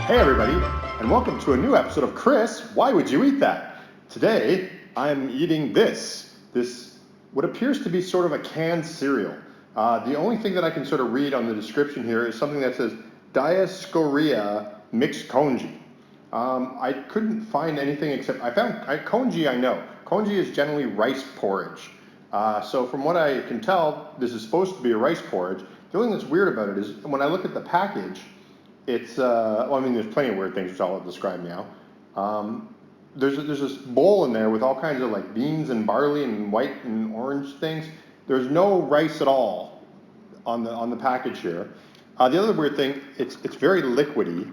Hey everybody, and welcome to a new episode of Chris, Why Would You Eat That? Today, I'm eating this what appears to be sort of a canned cereal. The only thing that I can sort of read on the description here is something that says Diascorea mixed congee. I couldn't find anything except, congee I know. Congee is generally rice porridge. So from what I can tell, this is supposed to be a rice porridge. The only thing that's weird about it is when I look at the package, it's, well, I mean, there's plenty of weird things which I'll describe now. There's this bowl in there with all kinds of like beans and barley and white and orange things. There's no rice at all on the package here. The other weird thing, it's very liquidy,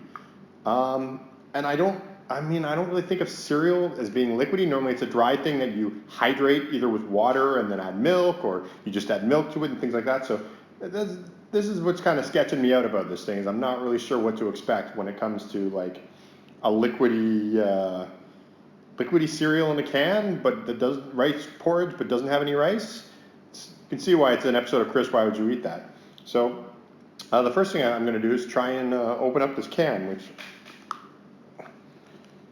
and I don't really think of cereal as being liquidy. Normally, it's a dry thing that you hydrate either with water and then add milk, or you just add milk to it and things like that. So this is what's kind of sketching me out about this thing, is I'm not really sure what to expect when it comes to like a liquidy cereal in a can, but that does rice porridge, but doesn't have any rice. You can see why it's an episode of Chris, Why Would You Eat That? So the first thing I'm going to do is try and open up this can, which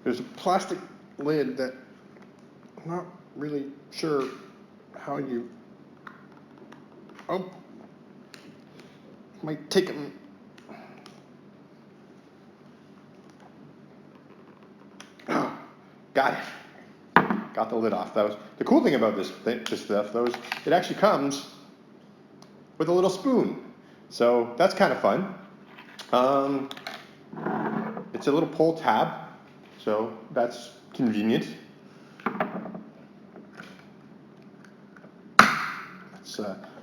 there's a plastic lid that I'm not really sure how you. Oh. Might take them. Oh, got it. Got the lid off. That was the cool thing about this stuff, though, is it actually comes with a little spoon. So that's kind of fun. It's a little pull tab, so that's convenient. Let's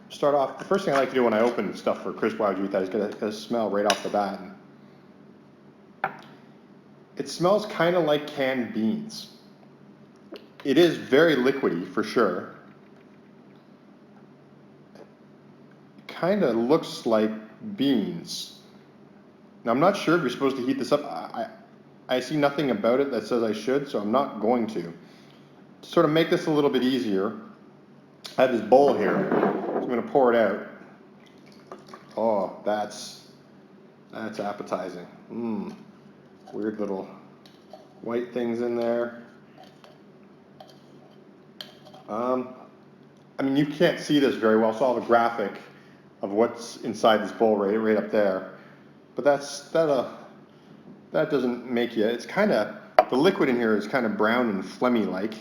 start off. The first thing I like to do when I open stuff for Chris, Why Would You Eat That? Is get a smell right off the bat. It smells kind of like canned beans. It is very liquidy for sure. It kind of looks like beans. Now I'm not sure if you're supposed to heat this up. I see nothing about it that says I should, so I'm not going to. To sort of make this a little bit easier, I have this bowl here. So I'm going to pour it out. Oh, that's appetizing. Weird little white things in there. I mean, you can't see this very well, so I'll have a graphic of what's inside this bowl right up there. But that doesn't make you. It's kind of, the liquid in here is kind of brown and phlegmy like,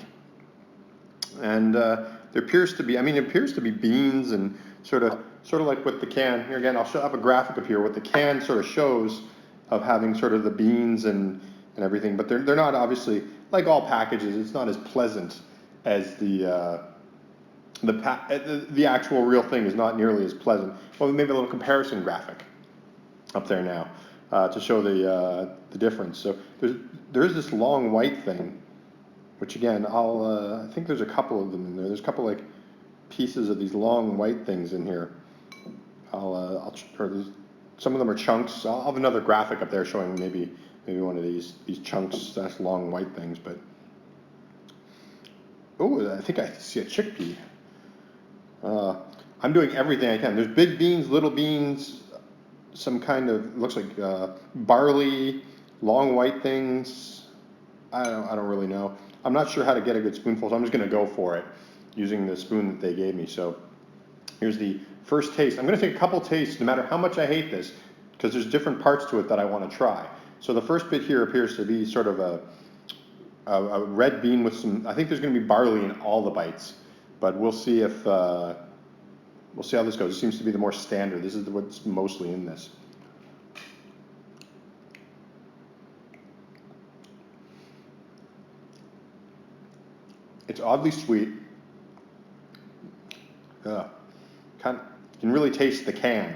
and there appears to be beans and sort of like what the can here again. I'll show up a graphic up here what the can sort of shows of having sort of the beans and everything, but they're not, obviously, like all packages. It's not as pleasant as the actual real thing is not nearly as pleasant. Well, maybe a little comparison graphic up there now to show the difference. So there's this long white thing, which again, I think there's a couple of them in there. There's a couple like pieces of these long white things in here. Some of them are chunks. I'll have another graphic up there showing maybe one of these chunks, that's long white things. But oh, I think I see a chickpea. I'm doing everything I can. There's big beans, little beans, some kind of, looks like barley, long white things. I don't really know. I'm not sure how to get a good spoonful, so I'm just going to go for it using the spoon that they gave me. So here's the first taste. I'm going to take a couple tastes, no matter how much I hate this, because there's different parts to it that I want to try. So the first bit here appears to be sort of a red bean with some, I think there's going to be barley in all the bites, but we'll see if, we'll see how this goes. It seems to be the more standard. This is what's mostly in this. It's oddly sweet. You can really taste the can.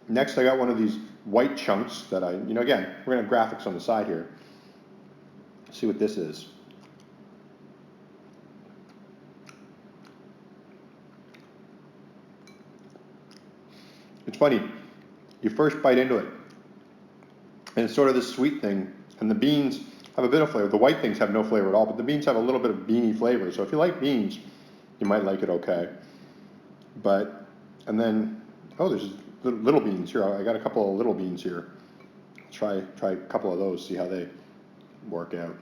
Next, I got one of these white chunks that again, we're going to have graphics on the side here. Let's see what this is. It's funny, you first bite into it, and it's sort of this sweet thing, and the beans have a bit of flavor. The white things have no flavor at all, but the beans have a little bit of beany flavor. So if you like beans, you might like it okay. But, and then, oh, there's little beans here. I got a couple of little beans here. Try a couple of those, see how they work out.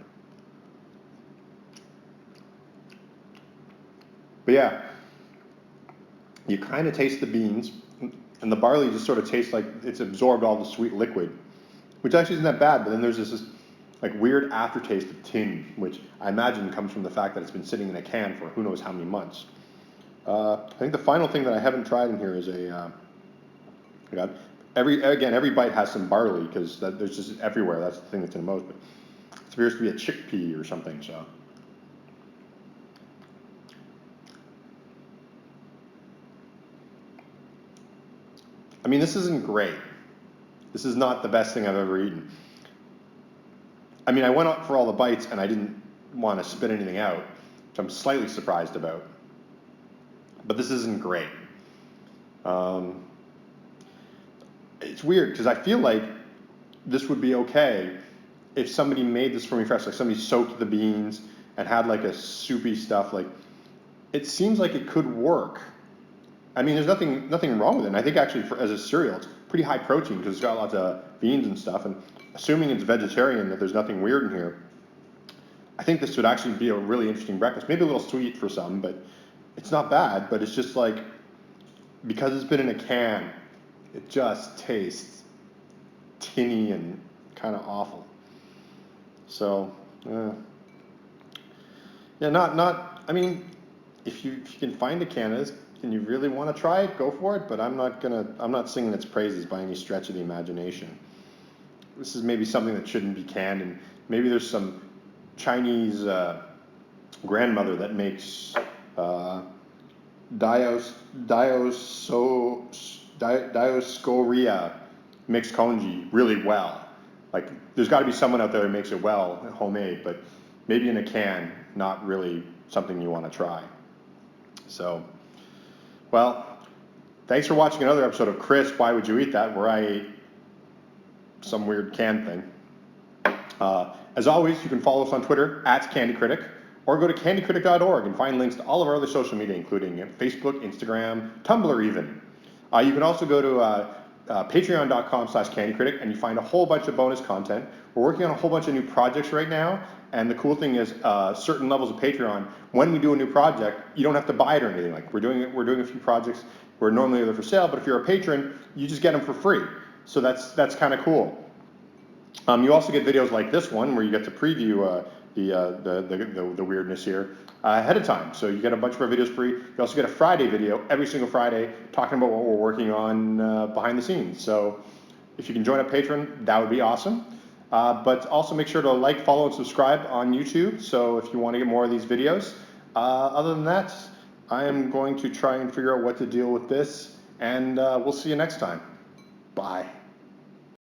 But yeah, you kind of taste the beans, and the barley just sort of tastes like it's absorbed all the sweet liquid, which actually isn't that bad. But then there's this like weird aftertaste of tin, which I imagine comes from the fact that it's been sitting in a can for who knows how many months. I think the final thing that I haven't tried in here is every bite has some barley because there's just everywhere. That's the thing that's in most. But it appears to be a chickpea or something. So. I mean, this isn't great. This is not the best thing I've ever eaten. I mean, I went out for all the bites and I didn't want to spit anything out, which I'm slightly surprised about. But this isn't great. It's weird because I feel like this would be okay if somebody made this for me fresh, like somebody soaked the beans and had like a soupy stuff. Like, it seems like it could work. I mean, there's nothing wrong with it. And I think actually as a cereal, it's pretty high protein because it's got lots of beans and stuff. And assuming it's vegetarian, that there's nothing weird in here, I think this would actually be a really interesting breakfast. Maybe a little sweet for some, but it's not bad. But it's just like, because it's been in a can, it just tastes tinny and kind of awful. So, yeah, I mean, if you can find a can of this, and you really want to try it, go for it, but I'm not singing its praises by any stretch of the imagination. This is maybe something that shouldn't be canned, and maybe there's some Chinese grandmother that makes Dioscorea mixed congee really well. Like, there's got to be someone out there that makes it well, homemade, but maybe in a can, not really something you want to try. So, well, thanks for watching another episode of Chris, Why Would You Eat That?, where I ate some weird can thing. As always, you can follow us on Twitter, @CandyCritic, or go to candycritic.org and find links to all of our other social media, including Facebook, Instagram, Tumblr even. You can also go to patreon.com/candycritic and you find a whole bunch of bonus content. We're working on a whole bunch of new projects right now, and the cool thing is certain levels of Patreon, when we do a new project, you don't have to buy it or anything. Like, we're doing a few projects where normally they're for sale, but if you're a patron, you just get them for free. So that's kind of cool. You also get videos like this one where you get to preview the weirdness here ahead of time. So you get a bunch of our videos free. You also get a Friday video every single Friday talking about what we're working on behind the scenes. So if you can join a patron, that would be awesome. But also make sure to like, follow, and subscribe on YouTube. So if you want to get more of these videos. Other than that, I am going to try and figure out what to deal with this, and we'll see you next time. Bye.